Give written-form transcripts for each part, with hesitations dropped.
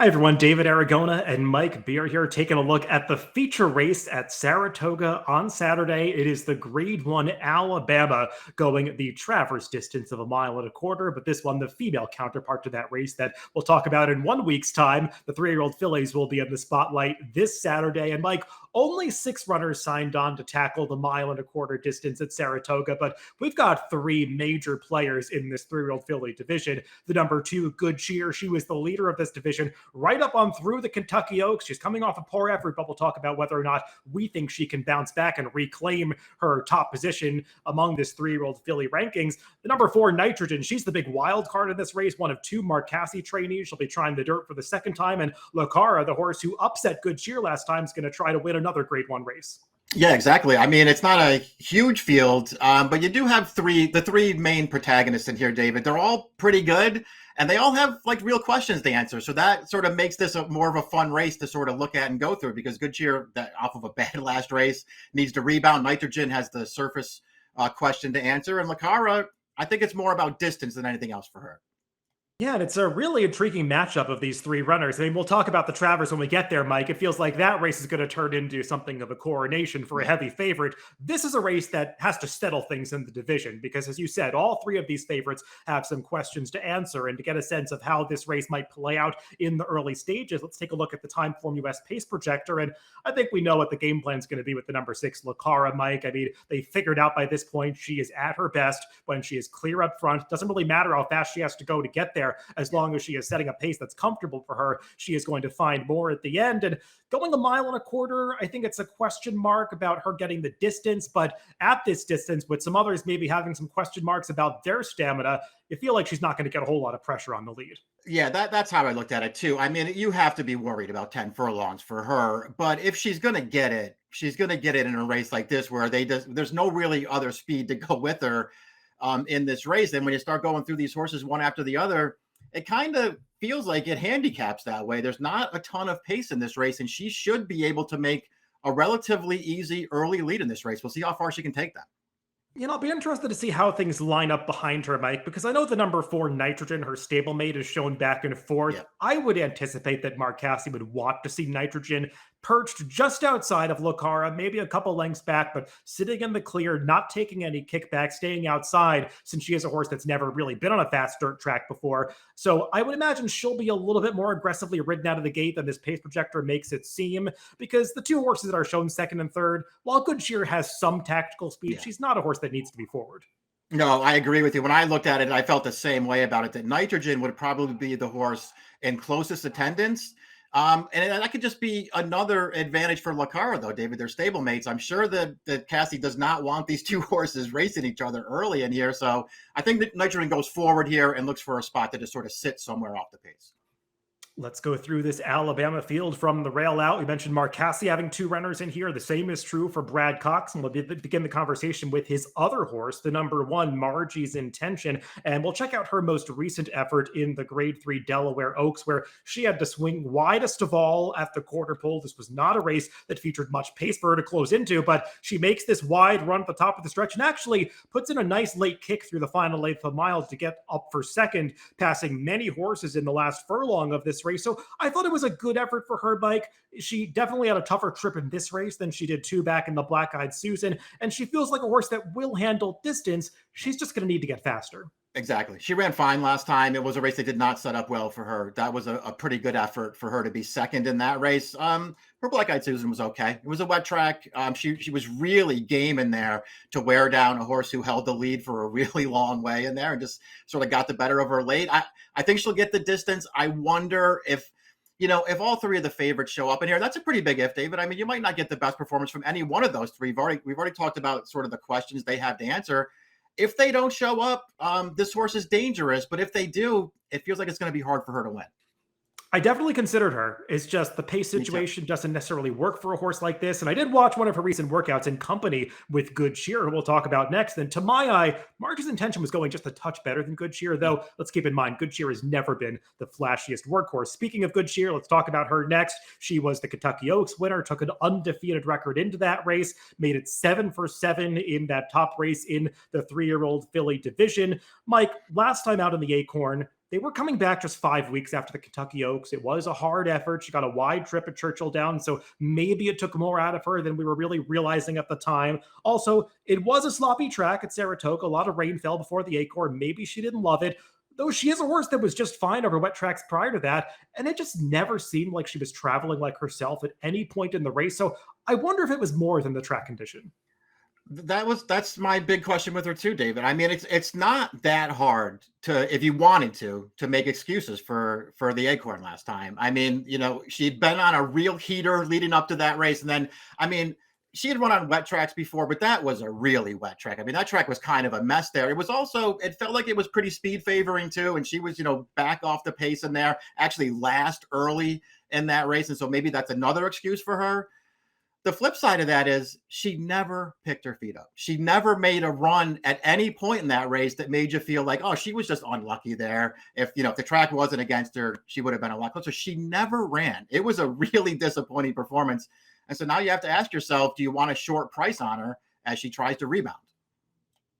Hi, everyone. David Aragona and Mike Beer here taking a look at the feature race at Saratoga on Saturday. It is the Grade 1 Alabama going the traverse distance of 1.25 miles, but this one, the female counterpart to that race that we'll talk about in 1 week's time. The 3-year-old fillies will be in the spotlight this Saturday. And Mike, only 6 runners signed on to tackle the 1.25 mile distance at Saratoga, but we've got 3 major players in this 3-year-old filly division. The number 2, Good Cheer, she was the leader of this division right up on through the Kentucky Oaks. She's coming off a poor effort, but we'll talk about whether or not we think she can bounce back and reclaim her top position among this 3-year-old filly rankings. The number 4, Nitrogen, she's the big wild card in this race, one of 2 Mark Casse trainees. She'll be trying the dirt for the second time, and Lucara, the horse who upset Good Cheer last time, is going to try to win another Grade 1 race. Yeah, exactly. I mean, it's not a huge field, but you do have the three main protagonists in here, David. They're all pretty good, and they all have like real questions to answer. So that sort of makes this more of a fun race to sort of look at and go through, because Good Cheer, that off of a bad last race, needs to rebound. Nitrogen has the surface question to answer, and Lucara, I think it's more about distance than anything else for her. Yeah, and it's a really intriguing matchup of these 3 runners. I mean, we'll talk about the Travers when we get there, Mike. It feels like that race is going to turn into something of a coronation for a heavy favorite. This is a race that has to settle things in the division because, as you said, all 3 of these favorites have some questions to answer. And to get a sense of how this race might play out in the early stages, let's take a look at the Timeform US pace projector. And I think we know what the game plan is going to be with the number 6, Lucara, Mike. I mean, they figured out by this point she is at her best when she is clear up front. Doesn't really matter how fast she has to go to get there. As long as she is setting a pace that's comfortable for her, she is going to find more at the end. And going 1.25 miles, I think it's a question mark about her getting the distance. But at this distance, with some others maybe having some question marks about their stamina, you feel like she's not going to get a whole lot of pressure on the lead. Yeah, that's how I looked at it too. I mean, you have to be worried about 10 furlongs for her, but if she's going to get it, she's going to get it in a race like this where there's no really other speed to go with her in this race. And when you start going through these horses one after the other, it kind of feels like it handicaps that way. There's not a ton of pace in this race, and she should be able to make a relatively easy early lead in this race. We'll see how far she can take that. I'll be interested to see how things line up behind her, Mike, because I know the number 4, Nitrogen, her stablemate, is shown back and forth. Yeah. I would anticipate that Mark Casse would want to see Nitrogen perched just outside of Lucara, maybe a couple lengths back, but sitting in the clear, not taking any kickback, staying outside, since she is a horse that's never really been on a fast dirt track before. So I would imagine she'll be a little bit more aggressively ridden out of the gate than this pace projector makes it seem, because the 2 horses that are shown second and third, while Good Cheer has some tactical speed, she's not a horse that needs to be forward. No, I agree with you. When I looked at it, I felt the same way about it, that Nitrogen would probably be the horse in closest attendance. And that could just be another advantage for Lucara, though, David. They're stablemates. I'm sure that Casse does not want these 2 horses racing each other early in here. So I think that Nitrogen goes forward here and looks for a spot to just sort of sit somewhere off the pace. Let's go through this Alabama field from the rail out. We mentioned Mark Casse having 2 runners in here. The same is true for Brad Cox, and we'll begin the conversation with his other horse, the number 1, Margie's Intention. And we'll check out her most recent effort in the Grade 3 Delaware Oaks, where she had to swing widest of all at the quarter pole. This was not a race that featured much pace for her to close into, but she makes this wide run at the top of the stretch and actually puts in a nice late kick through the final 1/8 of a mile to get up for second, passing many horses in the last furlong of this race. So I thought it was a good effort for her, Mike. She definitely had a tougher trip in this race than she did 2 back in the Black Eyed Susan, and she feels like a horse that will handle distance. She's just going to need to get faster. Exactly. She ran fine last time. It was a race that did not set up well for her. That was a pretty good effort for her to be second in that race. Her Black Eyed Susan was okay. It was a wet track. She was really game in there to wear down a horse who held the lead for a really long way in there and just sort of got the better of her late. I think she'll get the distance. I wonder if all 3 of the favorites show up in here. That's a pretty big if, David. I mean, you might not get the best performance from any one of those 3. We've already talked about sort of the questions they have to answer. If they don't show up, this horse is dangerous. But if they do, it feels like it's going to be hard for her to win. I definitely considered her. It's just the pace situation doesn't necessarily work for a horse like this. And I did watch one of her recent workouts in company with Good Cheer, who we'll talk about next. And to my eye, Marge's Intention was going just a touch better than Good Cheer, though let's keep in mind, Good Cheer has never been the flashiest workhorse. Speaking of Good Cheer, let's talk about her next. She was the Kentucky Oaks winner, took an undefeated record into that race, made it 7 for 7 in that top race in the 3-year-old filly division. Mike, last time out in the Acorn, they were coming back just 5 weeks after the Kentucky Oaks. It was a hard effort. She got a wide trip at Churchill Downs, so maybe it took more out of her than we were really realizing at the time. Also, it was a sloppy track at Saratoga. A lot of rain fell before the Acorn. Maybe she didn't love it. Though she is a horse that was just fine over wet tracks prior to that, and it just never seemed like she was traveling like herself at any point in the race. So I wonder if it was more than the track condition. That's my big question with her too, David. I mean, it's not that hard to, if you wanted to make excuses for the Acorn last time. I mean, she'd been on a real heater leading up to that race, and then I mean, she had run on wet tracks before, but that was a really wet track. I mean, that track was kind of a mess there. It was also, it felt like it was pretty speed favoring too, and she was, back off the pace in there, actually last early in that race, and so maybe that's another excuse for her. The flip side of that is she never picked her feet up. She never made a run at any point in that race that made you feel like, oh, she was just unlucky there. If the track wasn't against her, she would have been a lot closer. She never ran. It was a really disappointing performance. And so now you have to ask yourself, do you want a short price on her as she tries to rebound?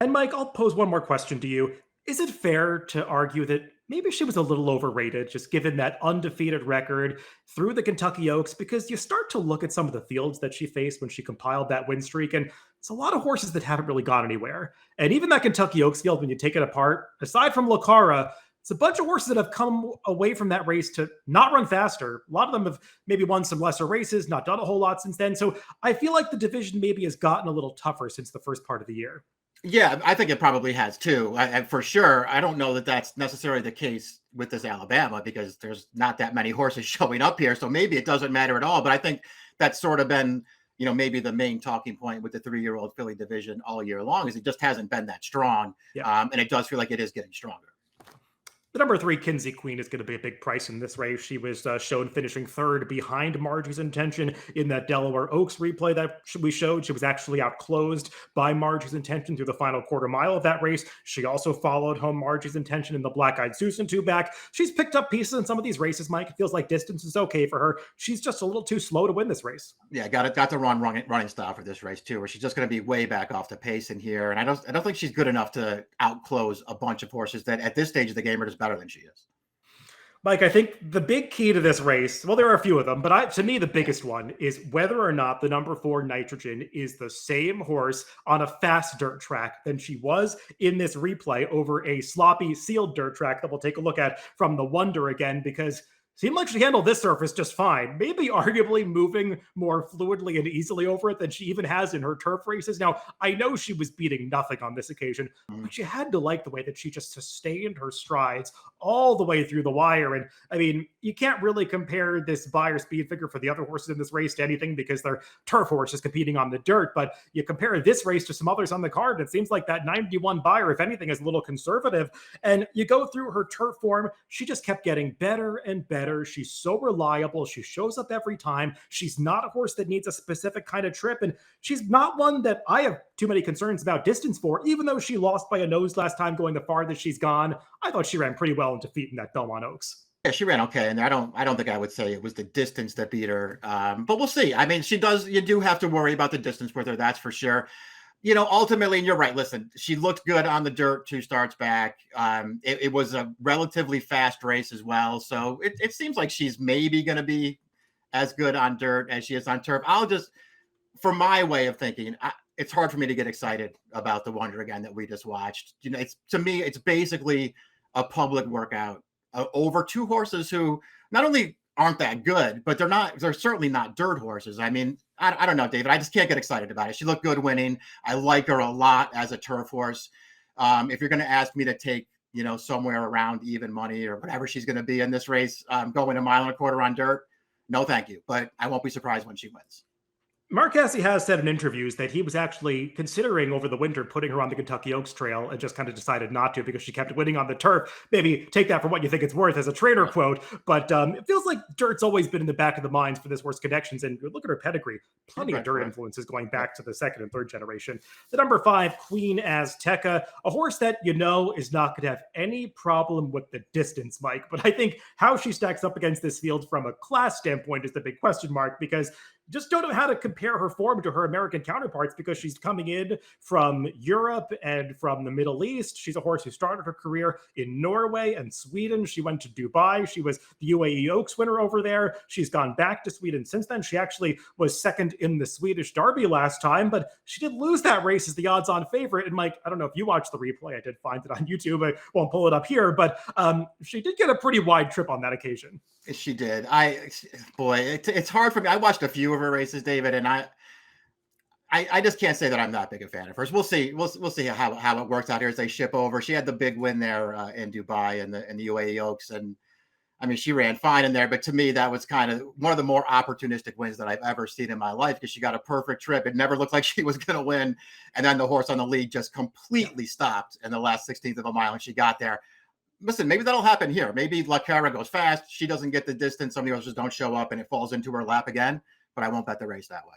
And Mike, I'll pose one more question to you. Is it fair to argue that maybe she was a little overrated, just given that undefeated record through the Kentucky Oaks? Because you start to look at some of the fields that she faced when she compiled that win streak, and it's a lot of horses that haven't really gone anywhere. And even that Kentucky Oaks field, when you take it apart, aside from Lucara, it's a bunch of horses that have come away from that race to not run faster. A lot of them have maybe won some lesser races, not done a whole lot since then. So I feel like the division maybe has gotten a little tougher since the first part of the year. Yeah, I think it probably has too. For sure. I don't know that that's necessarily the case with this Alabama because there's not that many horses showing up here. So maybe it doesn't matter at all. But I think that's sort of been, maybe the main talking point with the 3-year-old filly division all year long is it just hasn't been that strong. Yeah. And it does feel like it is getting stronger. The number 3, Kinsey Queen, is going to be a big price in this race. She was shown finishing third behind Margie's Intention in that Delaware Oaks replay that we showed. She was actually outclosed by Margie's Intention through the final quarter mile of that race. She also followed home Margie's Intention in the Black Eyed Susan 2-back. She's picked up pieces in some of these races, Mike. It feels like distance is okay for her. She's just a little too slow to win this race. Yeah, got the wrong running style for this race too, where she's just going to be way back off the pace in here. And I don't think she's good enough to outclose a bunch of horses that at this stage of the game are just better than she is. Mike, I think the big key to this race, well, there are a few of them, but to me, the biggest one is whether or not the number 4 Nitrogen is the same horse on a fast dirt track than she was in this replay over a sloppy sealed dirt track that we'll take a look at from the Wonder again, because seemed like she handled this surface just fine, maybe arguably moving more fluidly and easily over it than she even has in her turf races. Now, I know she was beating nothing on this occasion, but you had to like the way that she just sustained her strides all the way through the wire. And I mean, you can't really compare this Beyer speed figure for the other horses in this race to anything because they're turf horses competing on the dirt. But you compare this race to some others on the card, it seems like that 91 Beyer, if anything, is a little conservative. And you go through her turf form, she just kept getting better and better. She's so reliable. She shows up every time. She's not a horse that needs a specific kind of trip. And she's not one that I have too many concerns about distance for, even though she lost by a nose last time going the farthest she's gone. I thought she ran pretty well in defeat in that Belmont Oaks. Yeah, she ran okay, and I don't think I would say it was the distance that beat her. But we'll see. I mean, you do have to worry about the distance with her, that's for sure. Ultimately, and you're right. Listen, she looked good on the dirt 2 starts back. It was a relatively fast race as well. So it seems like she's maybe going to be as good on dirt as she is on turf. For my way of thinking, it's hard for me to get excited about the Wonder again that we just watched. To me, it's basically a public workout over 2 horses who not only aren't that good, but they're certainly not dirt horses. I mean, I don't know, David. I just can't get excited about it. She looked good winning. I like her a lot as a turf horse. If you're going to ask me to take, somewhere around even money or whatever she's going to be in this race, going 1.25 miles on dirt, no, thank you. But I won't be surprised when she wins. Mark Casse has said in interviews that he was actually considering over the winter putting her on the Kentucky Oaks Trail and just kind of decided not to because she kept winning on the turf. Maybe take that for what you think it's worth as a trainer quote, but it feels like dirt's always been in the back of the minds for this horse connections. And look at her pedigree, plenty of dirt influences going back to the 2nd and 3rd generation. The number 5, Queen Azteca, a horse that is not going to have any problem with the distance, Mike. But I think how she stacks up against this field from a class standpoint is the big question mark because just don't know how to compare her form to her American counterparts because she's coming in from Europe and from the Middle East. She's a horse who started her career in Norway and Sweden. She went to Dubai. She was the UAE Oaks winner over there. She's gone back to Sweden since then. She actually was second in the Swedish Derby last time, but she did lose that race as the odds-on favorite. And Mike, I don't know if you watched the replay. I did find it on YouTube. I won't pull it up here, but she did get a pretty wide trip on that occasion. She did. It's hard for me. I watched a few of her races, David, and I just can't say that I'm that big a fan of hers. We'll see. We'll see how it works out here as they ship over. She had the big win there in Dubai and the UAE Oaks, and I mean she ran fine in there. But to me, that was kind of one of the more opportunistic wins that I've ever seen in my life because she got a perfect trip. It never looked like she was going to win, and then the horse on the lead just completely stopped in the last 16th of a mile, and she got there. Listen, maybe that'll happen here. Maybe La Cara goes fast. She doesn't get the distance. Some of the others don't show up and it falls into her lap again, but I won't bet the race that way.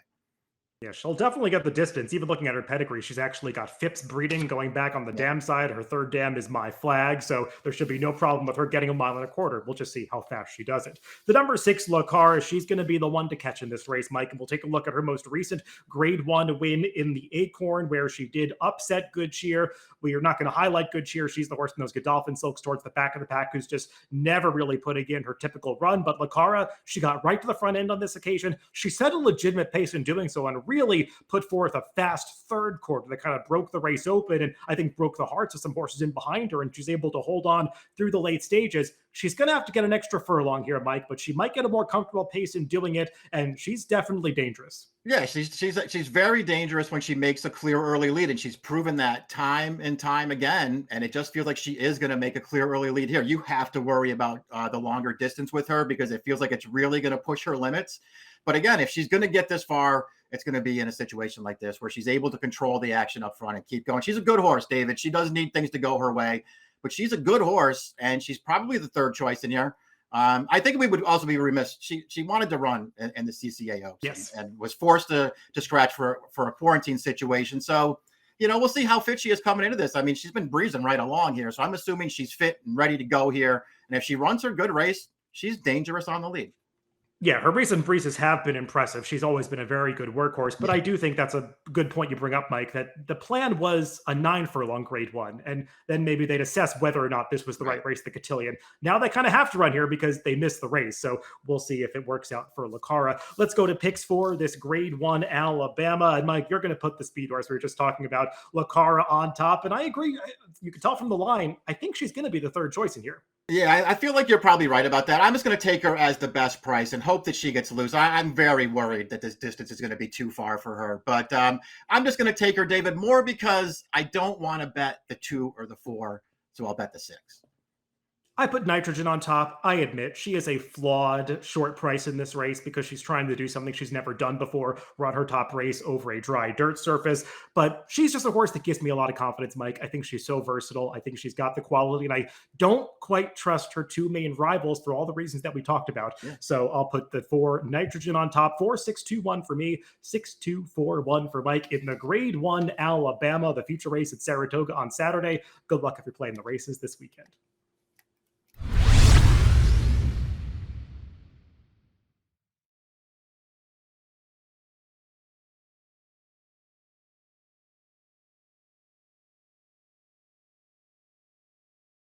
Yeah, she'll definitely get the distance. Even looking at her pedigree, she's actually got Phipps breeding going back on the dam side. Her third dam is My Flag, so there should be no problem with her getting a mile and a quarter. We'll just see how fast she does it. The number 6, La Cara, she's going to be the one to catch in this race, Mike, and we'll take a look at her most recent Grade 1 win in the Acorn, where she did upset Good Cheer. We are not going to highlight Good Cheer. She's the horse in those Godolphin Silks towards the back of the pack who's just never really putting in her typical run. But La Cara, she got right to the front end on this occasion. She set a legitimate pace in doing so and really put forth a fast third quarter that kind of broke the race open and I think broke the hearts of some horses in behind her. And she's able to hold on through the late stages. She's going to have to get an extra furlong here, Mike, but she might get a more comfortable pace in doing it. And she's definitely dangerous. Yeah, she's very dangerous when she makes a clear early lead, and she's proven that time and time again. And it just feels like she is going to make a clear early lead here. You have to worry about the longer distance with her because it feels like it's really going to push her limits. But again, if she's going to get this far, it's going to be in a situation like this where she's able to control the action up front and keep going. She's a good horse, David. She does need things to go her way, but she's a good horse, and she's probably the third choice in here. I think we would also be remiss. She wanted to run in the CCA Oaks, yes, and was forced to scratch for a quarantine situation. So, we'll see how fit she is coming into this. I mean, she's been breezing right along here, so I'm assuming she's fit and ready to go here. And if she runs her good race, she's dangerous on the lead. Yeah, her recent breezes have been impressive. She's always been a very good workhorse, but I do think that's a good point you bring up, Mike, that the plan was a 9 furlong Grade 1, and then maybe they'd assess whether or not this was the right race, the cotillion. Now they kind of have to run here because they missed the race, so we'll see if it works out for La Cara. Let's go to picks for this Grade 1 Alabama, and Mike, you're going to put the speed horse we were just talking about, La Cara, on top, and I agree. You can tell from the line, I think she's going to be the third choice in here. Yeah, I feel like you're probably right about that. I'm just going to take her as the best price and hope that she gets loose. I'm very worried that this distance is going to be too far for her. But I'm just going to take her, David, more because I don't want to bet the 2 or the 4. So I'll bet the 6. I put Nitrogen on top. I admit she is a flawed short price in this race because she's trying to do something she's never done before, run her top race over a dry dirt surface. But she's just a horse that gives me a lot of confidence, Mike. I think she's so versatile. I think she's got the quality, and I don't quite trust her 2 main rivals for all the reasons that we talked about. Yeah. So I'll put the 4 Nitrogen on top. 4, 6, 2, 1 for me. 6, 2, 4, 1 for Mike in the Grade 1 Alabama, the feature race at Saratoga on Saturday. Good luck if you're playing the races this weekend.